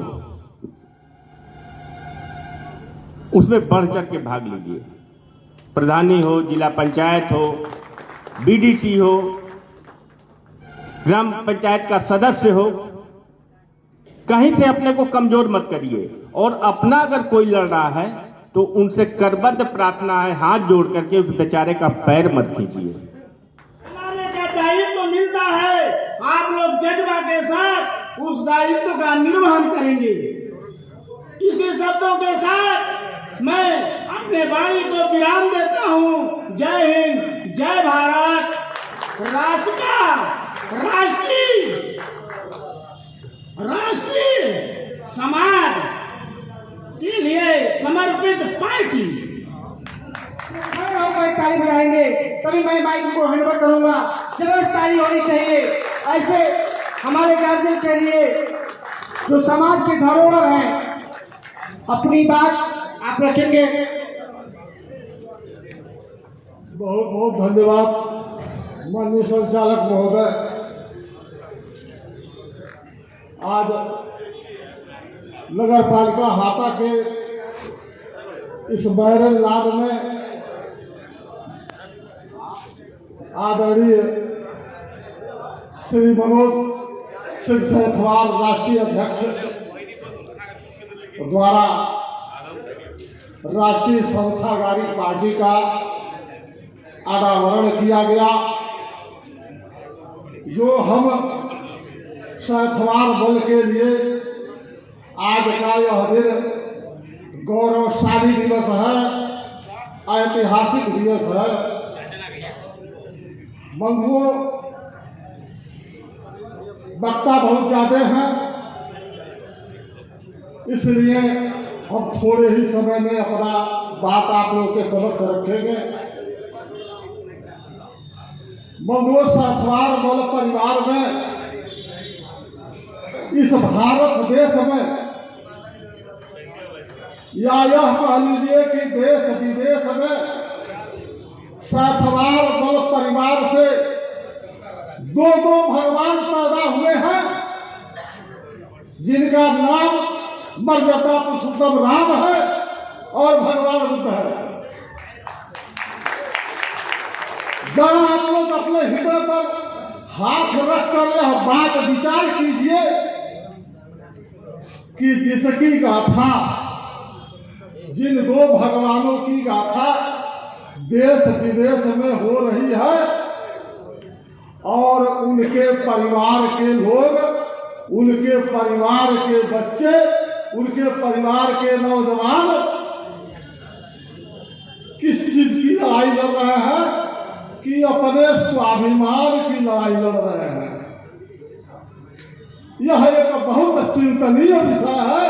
उसमें बढ़ चढ़ के भाग लीजिए। प्रधानी हो, जिला पंचायत हो, बीडीसी हो, ग्राम पंचायत का सदस्य हो, कहीं से अपने को कमजोर मत करिए। और अपना अगर कोई लड़ रहा है तो उनसे करबद्ध प्रार्थना है, हाथ जोड़ करके उस बेचारे का पैर मत खींचिए। दायित्व तो मिलता है, आप लोग जज्बा के साथ उस दायित्व का निर्वहन करेंगे। इसी शब्दों के साथ मैं अपने वाणी को विराम देता हूं। जय हिंद, जय भारत। राष्ट्रीय समाज के लिए समर्पित पार्टी। ताली बजाएंगे तभी मैं माइक को हैंड ओवर करूंगा। जबरदस्त ताली होनी चाहिए। ऐसे हमारे गार्जियन के लिए जो समाज के धरोहर हैं, अपनी बात आप रखेंगे। बहुत बहुत धन्यवाद माननीय संचालक महोदय। आज नगर पालिका हाता के इस बैरन लाद में आदरणीय श्री मनोज सिंह सैथवाल राष्ट्रीय अध्यक्ष द्वारा राष्ट्रीय संस्थागारी पार्टी का अनावरण किया गया। जो हम सैथवाल बल के लिए आज का यह दिन गौरवशाली दिवस है, ऐतिहासिक दिवस है। बंधुओं, वक्ता बहुत ज्यादा हैं, इसलिए हम थोड़े ही समय में अपना बात आप लोगों के समक्ष रखेंगे। बंधुओं, सैथवाल बल परिवार में इस भारत देश में या यह कह लीजिए कि देश विदेश में सैथवाल बल परिवार से दो भगवान पैदा हुए हैं, जिनका नाम मर्यादा पुरुषोत्तम राम है और भगवान बुद्ध है। जहां आप लोग अपने हृदय पर हाथ रखकर यह बात विचार कीजिए कि जिसकी गाथा, जिन दो भगवानों की गाथा देश विदेश में हो रही है और उनके परिवार के लोग, उनके परिवार के बच्चे, उनके परिवार के नौजवान किस चीज की लड़ाई लड़ रहे हैं कि अपने स्वाभिमान की लड़ाई लड़ रहे हैं। यह एक बहुत चिंतनीय विषय है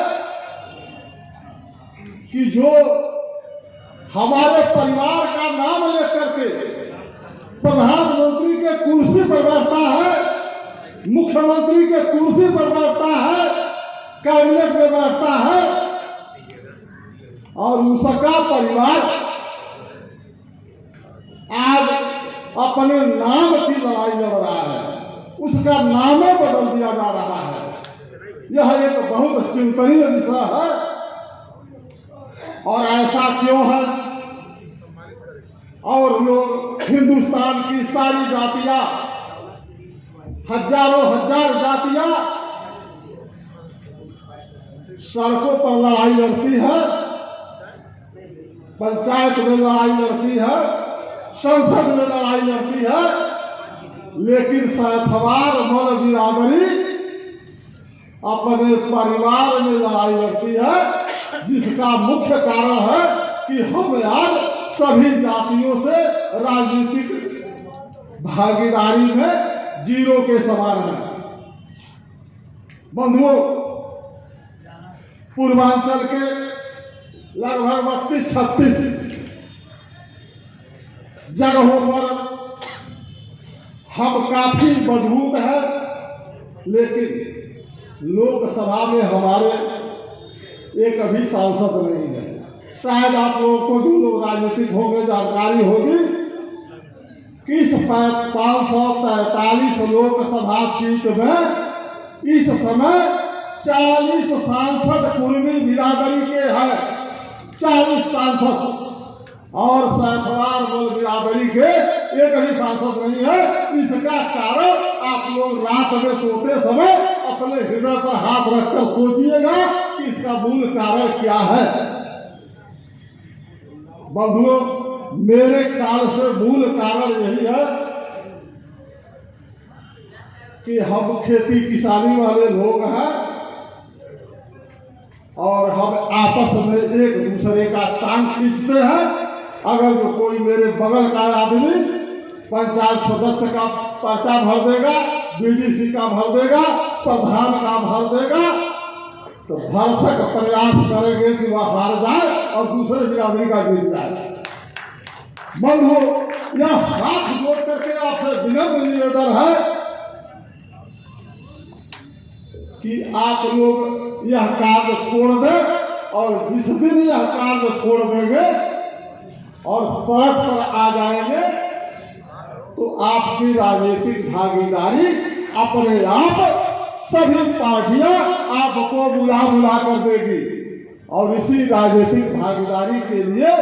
कि जो हमारे परिवार का नाम लेकर के प्रधानमंत्री के कुर्सी पर बैठता है, मुख्यमंत्री के कुर्सी पर बैठता है, कैबिनेट में बैठता है और उसका परिवार आज अपने नाम की लड़ाई लड़ रहा है, उसका नाम बदल दिया जा रहा है। यह एक बहुत चिंतनीय विषय है। और ऐसा क्यों है? और लोग हिंदुस्तान की सारी जातियां, हजारों हजार जातियां सड़कों पर लड़ाई लड़ती है, पंचायत में लड़ाई लड़ती है, संसद में लड़ाई लड़ती है, लेकिन सैथवाल बल बिरादरी अपने परिवार में लड़ाई लड़ती है, जिसका मुख्य कारण है कि हम आज सभी जातियों से राजनीतिक भागीदारी में जीरो के समान हैं। बंधुओं, पूर्वांचल के लगभग 32-36 जगहों पर हम काफी मजबूत हैं, लेकिन लोकसभा में हमारे एक अभी सांसद नहीं है। शायद आप लोगों को जो लोग राजनीतिक होंगे जानकारी होगी कि इस 543 लोकसभा सीट में इस समय 40 सांसद कुर्मी बिरादरी के हैं, 40 सांसद, और सैफवार बोल बिरादरी के एक भी सांसद नहीं है। इसका कारण आप लोग रात में सोते समय अपने हृदय पर हाथ रखकर सोचिएगा कि इसका मूल कारण क्या है। बंधुओं, मेरे ख्याल से मूल कारण यही है कि हम खेती किसानी वाले लोग हैं और हम आपस में एक दूसरे का टांग खींचते हैं। अगर जो कोई मेरे बगल का आदमी पंचायत सदस्य का पर्चा भर देगा, बीडीसी का भर देगा, प्रधान का भर देगा, तो भरसक प्रयास करेंगे कि वह हार जाए और दूसरे बिरादरी का जीत जाए। बंधु, यह हाथ जोड़ करके आपसे विनम्र निवेदन है कि आप लोग यह कार्य छोड़ दें, और जिस दिन यह कार्य छोड़ देंगे और सड़क पर आ जाएंगे तो आपकी राजनीतिक भागीदारी अपने आप सभी पार्टियां आपको बुला कर देगी। और इसी राजनीतिक भागीदारी के लिए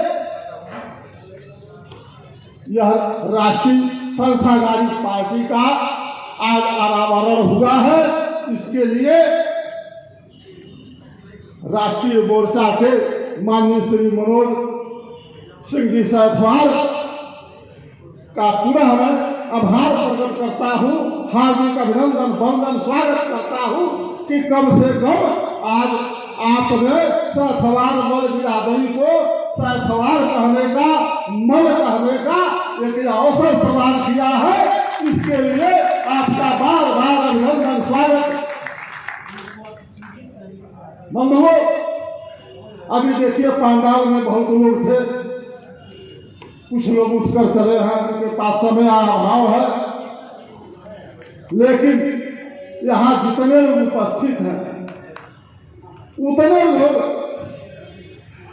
यह राष्ट्रीय संस्थागत पार्टी का आज अनावरण हुआ है। इसके लिए राष्ट्रीय मोर्चा के माननीय श्री मनोज सिंह जी सैफवार का पुनः मैं आभार प्रकट करता हूँ, हार्दिक अभिनंदन वंदन स्वागत करता हूँ कि कम से कम आज आपने सैफवार मल बिरादरी को सैफवार कहने का, मल कहने का एक अवसर प्रदान किया है। इसके लिए आपका बार बार अभिनंदन स्वागत। बंधुओं, अभी देखिए पंडाल में बहुत लोग थे, कुछ लोग उठकर चले हैं, उनके पास समय अभाव है, लेकिन यहाँ जितने लोग उपस्थित हैं उतने लोग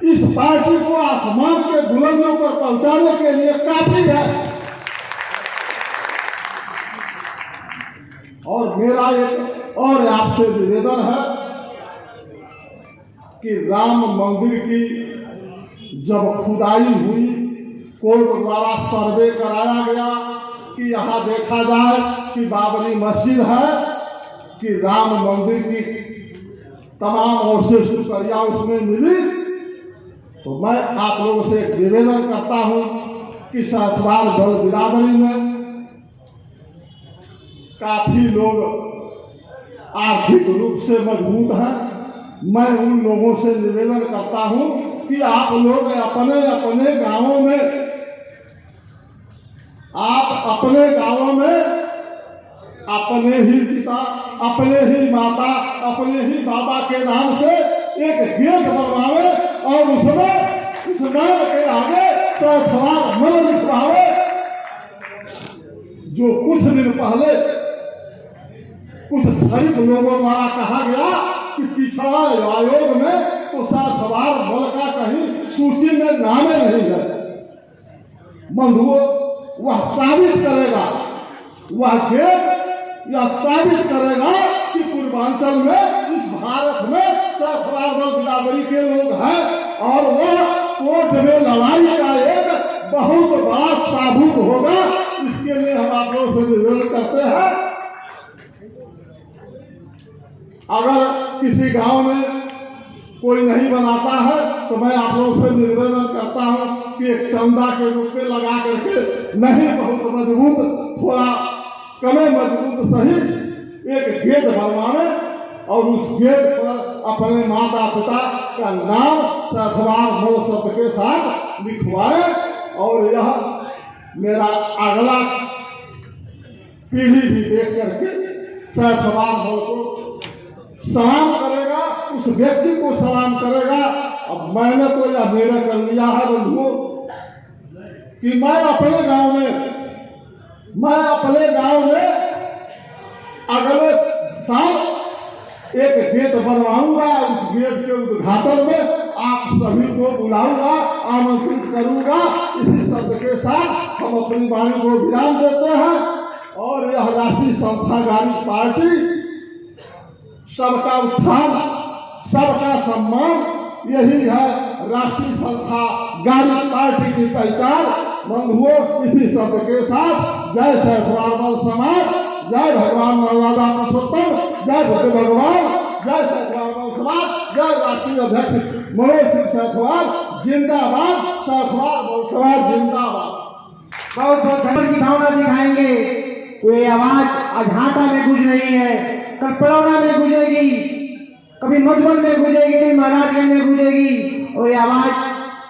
इस पार्टी को आसमान के बुलंदियों पर पहुंचाने के लिए काफी है। और मेरा एक और आपसे निवेदन है कि राम मंदिर की जब खुदाई हुई, कोर्ट द्वारा सर्वे कराया गया कि यहाँ देखा जाए कि बाबरी मस्जिद है कि राम मंदिर की तमाम अवशेष टुकड़ियाँ उसमें मिली, तो मैं आप लोगों से एक निवेदन करता हूँ कि सैफवार दल बिरादरी में काफी लोग आर्थिक रूप से मजबूत हैं। मैं उन लोगों से निवेदन करता हूँ कि आप लोग अपने अपने गांवों में अपने ही पिता, अपने ही माता, अपने ही बाबा के नाम से एक गेट बनवावे और उसमें उस नाम के आगे सैफवार मल लिखवावे। जो कुछ दिन पहले कुछ छड़ित लोगों द्वारा कहा गया कि पिछड़ा आयोग में तो सैफवार मल का कहीं सूची में नाम नहीं है। बंधुओं, वह साबित करेगा, वह गेट यह साबित करेगा कि पूर्वांचल में, इस भारत में सैफवार दल बिरादरी के लोग हैं और वह कोर्ट में लड़ाई का एक बहुत बड़ा साबुत होगा। इसके लिए हम आप लोगों से निवेदन करते हैं, अगर किसी गांव में कोई नहीं बनाता है तो मैं आप लोगों से निवेदन करता हूं कि एक चंदा के रूप में लगा करके, नहीं बहुत मजबूत, थोड़ा कम मजबूत सही, एक गेट बनवावे और उस गेट पर अपने माता पिता का नाम सैफवार मल शब्द के साथ लिखवाए। और यह मेरा अगला पीढ़ी भी देख करके सैफवार मल को सलाम करेगा, उस व्यक्ति को सलाम करेगा। अब मैंने तो यह निर्णय कर लिया है बंधुओं कि मैं अपने गांव में अगले साल एक गेट बनवाऊंगा, उस गेट के उद्घाटन में आप सभी को बुलाऊंगा, आमंत्रित करूंगा। इसी शब्द के साथ हम अपनी वाणी को विराम देते हैं। और यह राष्ट्रीय संस्थागत पार्टी सबका उत्थान, सबका सम्मान, यही है राष्ट्रीय संस्थागत पार्टी की पहचान। बंधुओं, इसी शब्द के साथ जय सैफवार मल समाज, जय भगवान मर्यादा पुरुषोत्तम, जय बुद्ध भगवान, जय सैफवार मल समाज, जय राष्ट्रीय अध्यक्ष मनोज सिंह सैफवार जिंदाबाद, सैफवार मल समाज जिंदाबाद। बहुत बहुत धर्म की भावना दिखाएंगे तो ये आवाज आज हाटा में गूंज रही है, कल पड़ौना में गूंजेगी, कभी मधुबन में गूंजेगी, कभी महाराजगंज में गूंजेगी, और ये आवाज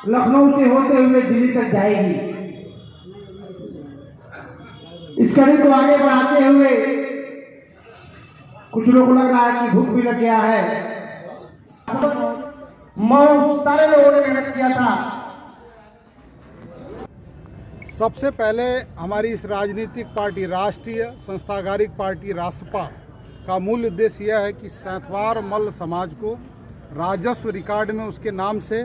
लखनऊ से होते हुए दिल्ली तक जाएगी। इस कड़ी को आगे बढ़ाते हुए कुछ लोगों को लग रहा है कि भूख भी लग गया है। सारे लोगों ने मेहनत किया था। सबसे पहले हमारी इस राजनीतिक पार्टी राष्ट्रीय संस्थागत पार्टी रासपा का मूल उद्देश्य यह है कि सैफवार मल समाज को राजस्व रिकॉर्ड में उसके नाम से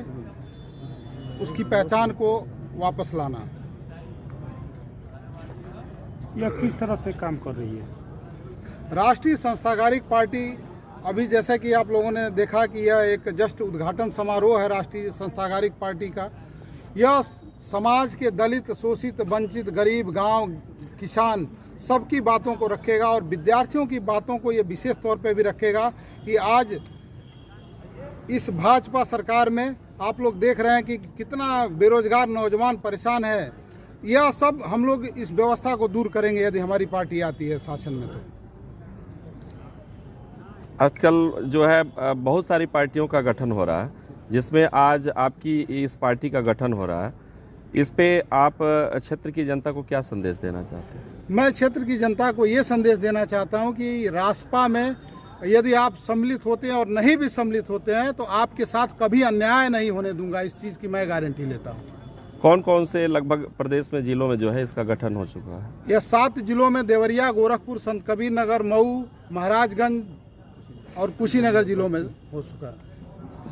उसकी पहचान को वापस लाना। यह किस तरह से काम कर रही है? राष्ट्रीय संस्थागत पार्टी अभी जैसा कि आप लोगों ने देखा कि यह एक जस्ट उद्घाटन समारोह है राष्ट्रीय संस्थागत पार्टी का। यह समाज के दलित, शोषित, वंचित, गरीब, गांव, किसान सबकी बातों को रखेगा और विद्यार्थियों की बातों को ये विशेष तौर पे भी रखेगा कि आज इस भाजपा सरकार में आप लोग देख रहे हैं कि कितना बेरोजगार नौजवान परेशान है। यह सब हम लोग इस व्यवस्था को दूर करेंगे यदि हमारी पार्टी आती है शासन में। तो आजकल जो है बहुत सारी पार्टियों का गठन हो रहा है, जिसमें आज आपकी इस पार्टी का गठन हो रहा है। इस पे आप क्षेत्र की जनता को क्या संदेश देना चाहते हैं? मैं क्षेत्र की जनता को ये संदेश देना चाहता हूँ कि रासपा में यदि आप सम्मिलित होते हैं और नहीं भी सम्मिलित होते हैं तो आपके साथ कभी अन्याय नहीं होने दूंगा। इस चीज़ की मैं गारंटी लेता हूँ। कौन कौन से लगभग प्रदेश में जिलों में जो है इसका गठन हो चुका है? यह 7 जिलों में देवरिया, गोरखपुर, संत कबीर नगर, मऊ, महाराजगंज और कुशीनगर जिलों में हो चुका है।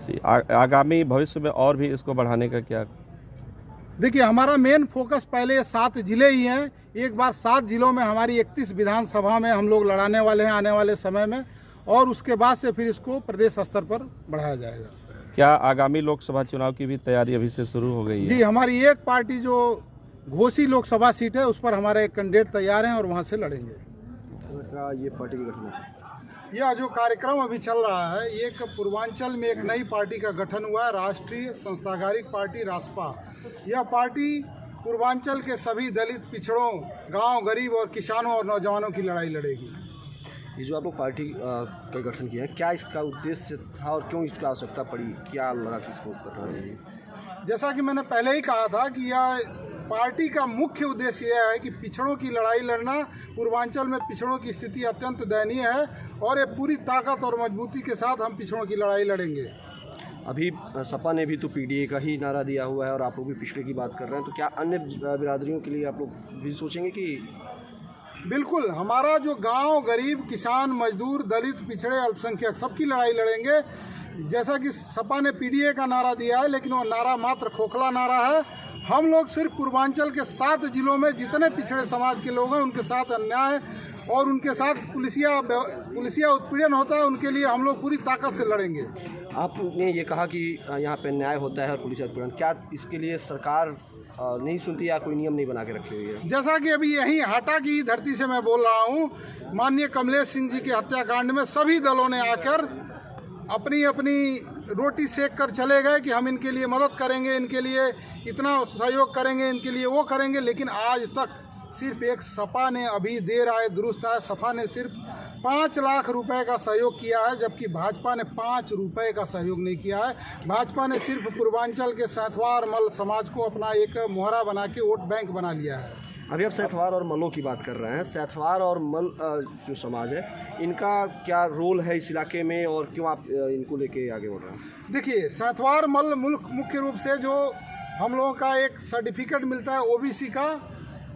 जी, आगामी भविष्य में और भी इसको बढ़ाने का क्या? देखिए, हमारा मेन फोकस पहले 7 जिले ही हैं। एक बार 7 जिलों में हमारी 31 विधानसभा में हम लोग लड़ाने वाले हैं आने वाले समय में, और उसके बाद से फिर इसको प्रदेश स्तर पर बढ़ाया जाएगा। क्या आगामी लोकसभा चुनाव की भी तैयारी अभी से शुरू हो गई है? जी, हमारी एक पार्टी जो घोसी लोकसभा सीट है उस पर हमारे एक कैंडिडेट तैयार हैं और वहाँ से लड़ेंगे। ये पार्टी का गठन, यह जो कार्यक्रम अभी चल रहा है, एक पूर्वांचल में एक नई पार्टी का गठन हुआ है, राष्ट्रीय संस्थागत पार्टी रासपा। यह पार्टी पूर्वांचल के सभी दलित, पिछड़ों, गांव, गरीब और किसानों और नौजवानों की लड़ाई लड़ेगी। ये जो आप लोग पार्टी का गठन किया है, क्या इसका उद्देश्य था और क्यों इसकी आवश्यकता पड़ी? क्या लगा कि इसको कर रहे हैं? जैसा कि मैंने पहले ही कहा था कि यह पार्टी का मुख्य उद्देश्य यह है कि पिछड़ों की लड़ाई लड़ना। पूर्वांचल में पिछड़ों की स्थिति अत्यंत दयनीय है और ये पूरी ताकत और मजबूती के साथ हम पिछड़ों की लड़ाई लड़ेंगे। अभी सपा ने भी तो पीडीए का ही नारा दिया हुआ है और आप लोग भी पिछड़े की बात कर रहे हैं, तो क्या अन्य बिरादरियों के लिए आप लोग भी सोचेंगे कि? बिल्कुल, हमारा जो गांव, गरीब, किसान, मजदूर, दलित, पिछड़े, अल्पसंख्यक सबकी लड़ाई लड़ेंगे। जैसा कि सपा ने पीडीए का नारा दिया है, लेकिन वो नारा मात्र खोखला नारा है। हम लोग सिर्फ पूर्वांचल के 7 जिलों में जितने पिछड़े समाज के लोग हैं उनके साथ अन्याय और उनके साथ पुलिसिया उत्पीड़न होता है, उनके लिए हम लोग पूरी ताकत से लड़ेंगे। आपने ये कहा कि यहाँ पे न्याय होता है और पुलिस उत्पीड़न, क्या इसके लिए सरकार नहीं सुनती या कोई नियम नहीं बना के रखी हुई है? जैसा कि अभी यहीं हाटा की धरती से मैं बोल रहा हूँ, माननीय कमलेश सिंह जी के हत्याकांड में सभी दलों ने आकर अपनी अपनी रोटी सेक कर चले गए कि हम इनके लिए मदद करेंगे, इनके लिए इतना सहयोग करेंगे, इनके लिए वो करेंगे। लेकिन आज तक सिर्फ एक सपा ने, अभी देर आए दुरुस्त आए, सपा ने सिर्फ 5 लाख रुपए का सहयोग किया है, जबकि भाजपा ने 5 रुपए का सहयोग नहीं किया है। भाजपा ने सिर्फ पूर्वांचल के सैथवार मल समाज को अपना एक मोहरा बना के वोट बैंक बना लिया है। अभी आप सैथवार और मलों की बात कर रहे हैं। सैथवार और मल जो समाज है, इनका क्या रोल है इस इलाके में और क्यों आप इनको लेके आगे बढ़ रहे हैं? देखिए, सैथवार मल मुल्क मुख्य रूप से जो हम लोगों का एक सर्टिफिकेट मिलता है ओबीसी का,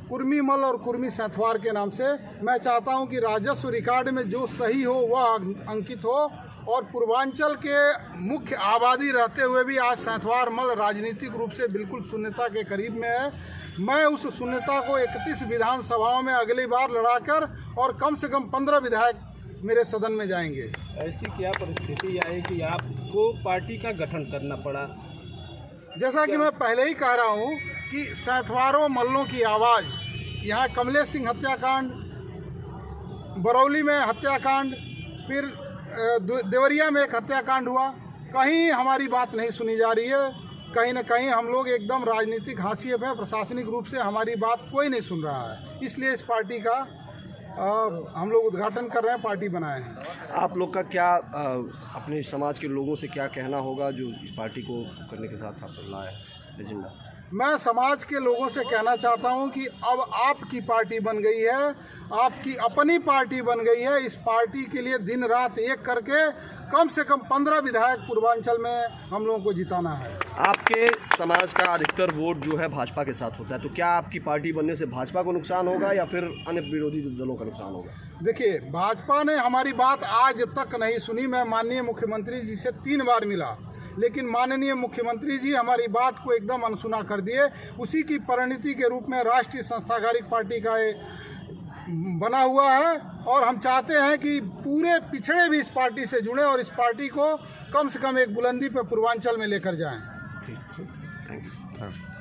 कुर्मी मल और कुर्मी सैंथवार के नाम से। मैं चाहता हूं कि राजस्व रिकॉर्ड में जो सही हो वह अंकित हो, और पूर्वांचल के मुख्य आबादी रहते हुए भी आज सैंथवार मल राजनीतिक रूप से बिल्कुल शून्यता के करीब में है। मैं उस शून्यता को 31 विधानसभाओं में अगली बार लड़ाकर, और कम से कम 15 विधायक मेरे सदन में जाएंगे। ऐसी क्या परिस्थिति आई कि आपको पार्टी का गठन करना पड़ा? जैसा कि मैं पहले ही कह रहा हूं कि सैंथवारों मल्लों की आवाज़, यहाँ कमलेश सिंह हत्याकांड, बरौली में हत्याकांड, फिर देवरिया में एक हत्याकांड हुआ, कहीं हमारी बात नहीं सुनी जा रही है। कहीं ना कहीं हम लोग एकदम राजनीतिक हाशिए पे, प्रशासनिक रूप से हमारी बात कोई नहीं सुन रहा है। इसलिए इस पार्टी का हम लोग उद्घाटन कर रहे हैं, पार्टी बनाए हैं। आप लोग का क्या अपने समाज के लोगों से क्या कहना होगा जो इस पार्टी को करने के साथ आप लाए एजेंडा? मैं समाज के लोगों से कहना चाहता हूं कि अब आपकी पार्टी बन गई है, आपकी अपनी पार्टी बन गई है। इस पार्टी के लिए दिन रात एक करके कम से कम 15 विधायक पूर्वांचल में हम लोगों को जिताना है। आपके समाज का अधिकतर वोट जो है भाजपा के साथ होता है, तो क्या आपकी पार्टी बनने से भाजपा को नुकसान होगा या फिर अन्य विरोधी दलों का नुकसान होगा? देखिए, भाजपा ने हमारी बात आज तक नहीं सुनी। मैं माननीय मुख्यमंत्री जी से 3 बार मिला, लेकिन माननीय मुख्यमंत्री जी हमारी बात को एकदम अनसुना कर दिए। उसी की परिणति के रूप में राष्ट्रीय संस्थागारिक पार्टी का ये बना हुआ है, और हम चाहते हैं कि पूरे पिछड़े भी इस पार्टी से जुड़े और इस पार्टी को कम से कम एक बुलंदी पर पूर्वांचल में लेकर जाएं। Thank you.